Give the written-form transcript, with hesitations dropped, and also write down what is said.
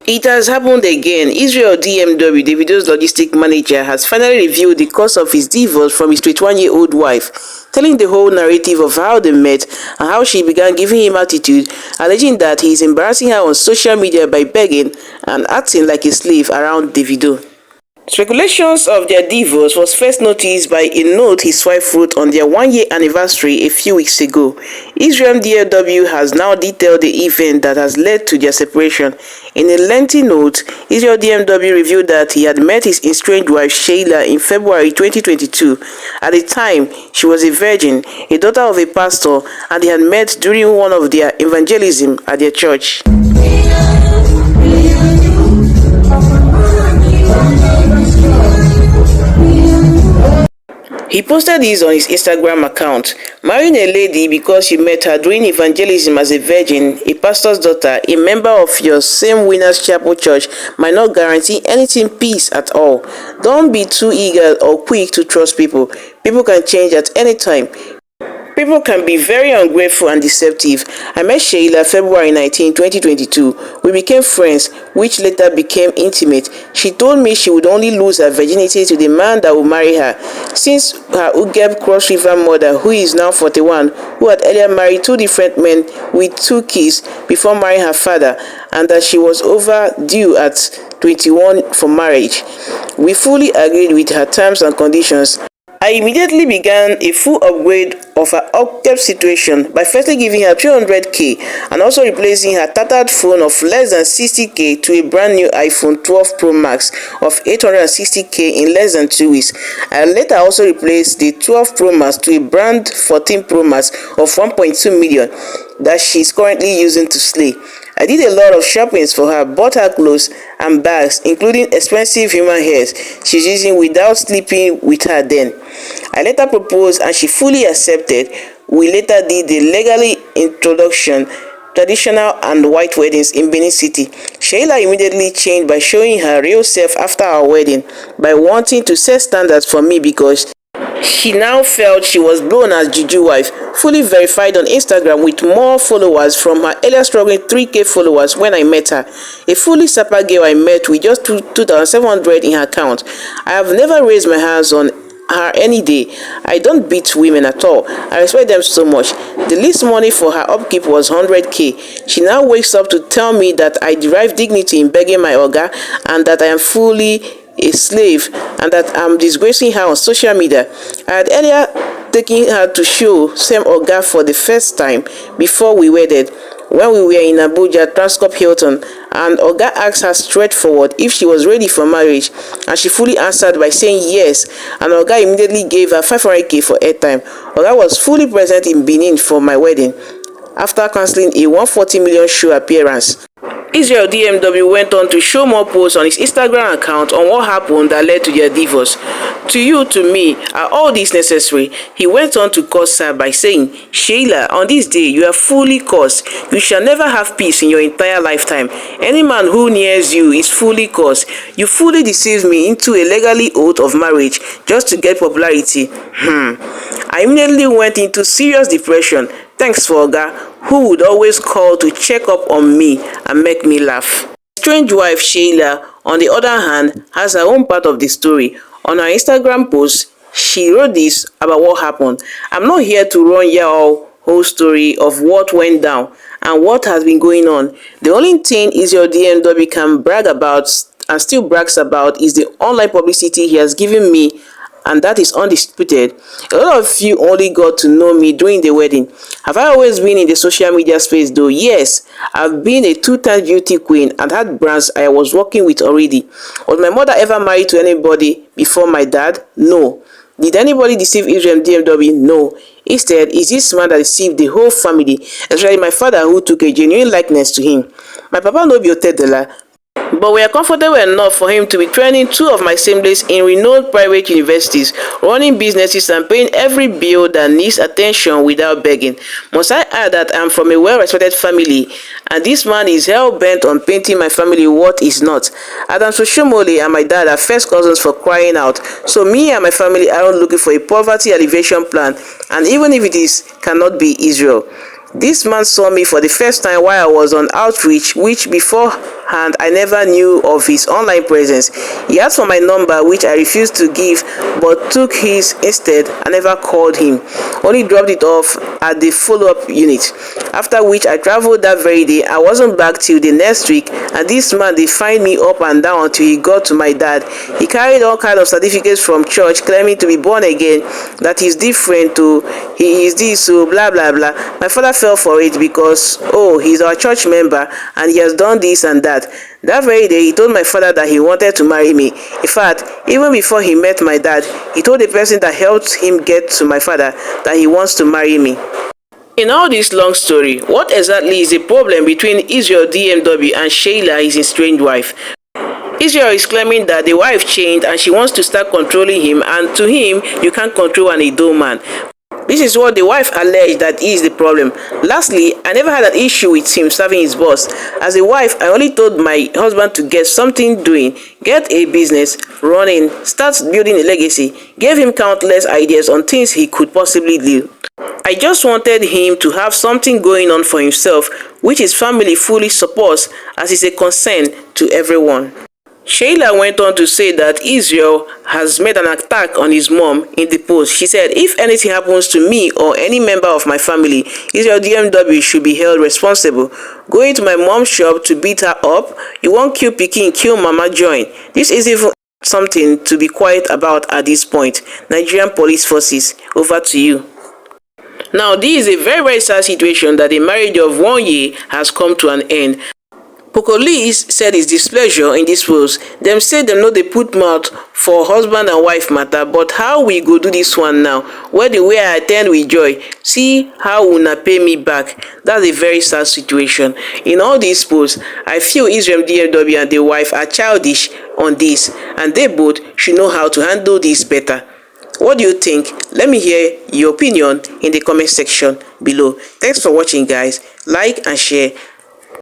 It has happened again. Israel DMW, Davido's logistic manager, has finally revealed the cause of his divorce from his 21-year-old wife, telling the whole narrative of how they met and how she began giving him attitude, alleging that he is embarrassing her on social media by begging and acting like a slave around Davido. Speculations of their divorce was first noticed by a note his wife wrote on their one-year anniversary a few weeks ago. Israel DMW has now detailed the event that has led to their separation. In a lengthy note, Israel DMW revealed that he had met his estranged wife Sheila in February 2022. At the time, she was a virgin, a daughter of a pastor, and they had met during one of their evangelism at their church. He posted this on his Instagram account. Marrying a lady because you met her during evangelism as a virgin, a pastor's daughter, a member of your same Winners Chapel church might not guarantee anything peace at all. Don't be too eager or quick to trust people. People can change at any time. People can be very ungrateful and deceptive. I met Sheila February 19, 2022. We became friends, which later became intimate. She told me she would only lose her virginity to the man that would marry her. Since her Ugeb Cross River mother, who is now 41, who had earlier married two different men with 2 kids before marrying her father, and that she was overdue at 21 for marriage. We fully agreed with her terms and conditions. I immediately began a full upgrade of her Ugeb situation by firstly giving her 200k and also replacing her tattered phone of less than 60k to a brand new iPhone 12 Pro Max of 860k in less than 2 weeks. I later also replaced the 12 Pro Max to a brand 14 Pro Max of 1.2 million that she is currently using to slay. I did a lot of shoppings for her, bought her clothes and bags, including expensive human hairs she's using without sleeping with her then. I later proposed and she fully accepted. We later did the legally introduction, traditional and white weddings in Benin City. Sheila immediately changed by showing her real self after our wedding, by wanting to set standards for me because she now felt she was blown as Juju wife, fully verified on Instagram with more followers from her earlier struggling 3k followers when I met her. A fully sapper girl I met with just 2,700 in her account. I have never raised my hands on her any day. I don't beat women at all. I respect them so much. The least money for her upkeep was 100k. She now wakes up to tell me that I derive dignity in begging my oga and that I am fully a slave and that I'm disgracing her on social media. I had earlier taken her to show same oga for the first time before we wedded, when we were in Abuja, Transcorp Hilton, and oga asked her straightforward if she was ready for marriage, and she fully answered by saying yes, and oga immediately gave her 500k for airtime. Oga was fully present in Benin for my wedding after cancelling a 140 million show appearance. Israel DMW went on to show more posts on his Instagram account on what happened that led to their divorce. To you, to me, are all these necessary? He went on to curse her by saying, Sheila, on this day you are fully cursed. You shall never have peace in your entire lifetime. Any man who nears you is fully cursed. You fully deceived me into a legally oath of marriage just to get popularity. I immediately went into serious depression. Thanks for Oga, who would always call to check up on me and make me laugh. Strange wife Sheila, on the other hand, has her own part of the story. On her Instagram post, she wrote this about what happened. I'm not here to run your whole story of what went down and what has been going on. The only thing Israel DMW can brag about and still brags about is the online publicity he has given me, and that is undisputed. A lot of you only got to know me during the wedding. Have I always been in the social media space though? Yes, I've been a 2-time beauty queen and had brands I was working with already. Was my mother ever married to anybody before my dad? No. Did anybody deceive Israel DMW? No. Instead, it's this man that deceived the whole family, especially my father who took a genuine likeness to him. My papa no be Otedela, but we are comfortable enough for him to be training 2 of my siblings in renowned private universities, running businesses and paying every bill that needs attention without begging. Must I add that I'm from a well-respected family, and this man is hell-bent on painting my family what is not. Adam Soshomole and my dad are first cousins for crying out, so me and my family aren't looking for a poverty alleviation plan, and even if it is, cannot be Israel. This man saw me for the first time while I was on outreach, which beforehand I never knew of his online presence. He asked for my number, which I refused to give, but took his instead. I never called him, only dropped it off at the follow-up unit. After which I traveled that very day. I wasn't back till the next week, and this man they find me up and down until he got to my dad. He carried all kinds of certificates from church claiming to be born again, that he's different to, he is this, so blah blah blah. My father fell for it because, oh, he's our church member and he has done this and that. That very day, he told my father that he wanted to marry me. In fact, even before he met my dad, he told the person that helped him get to my father that he wants to marry me. In all this long story, what exactly is the problem between Israel DMW and Sheila, his estranged wife? Israel is claiming that the wife changed and she wants to start controlling him, and to him, you can't control an idol man. This is what the wife alleged that is the problem. Lastly, I never had an issue with him serving his boss. As a wife, I only told my husband to get something doing, get a business running, start building a legacy, gave him countless ideas on things he could possibly do. I just wanted him to have something going on for himself, which his family fully supports as is a concern to everyone. Sheila went on to say that Israel has made an attack on his mom in the post. She said, if anything happens to me or any member of my family, Israel DMW should be held responsible. Going to my mom's shop to beat her up, you won't kill Pikin, kill Mama join. This is even something to be quiet about at this point. Nigerian police forces, over to you. Now, this is a very sad situation that the marriage of 1 year has come to an end. Police said his displeasure in this post. Them say them know they put mouth for husband and wife matter, but how we go do this one now? Where the way I attend with joy, see how una pay me back. That's a very sad situation. In all these posts, I feel Israel DMW and the wife are childish on this, and they both should know how to handle this better. What do you think? Let me hear your opinion in the comment section below. Thanks for watching, guys. Like and share.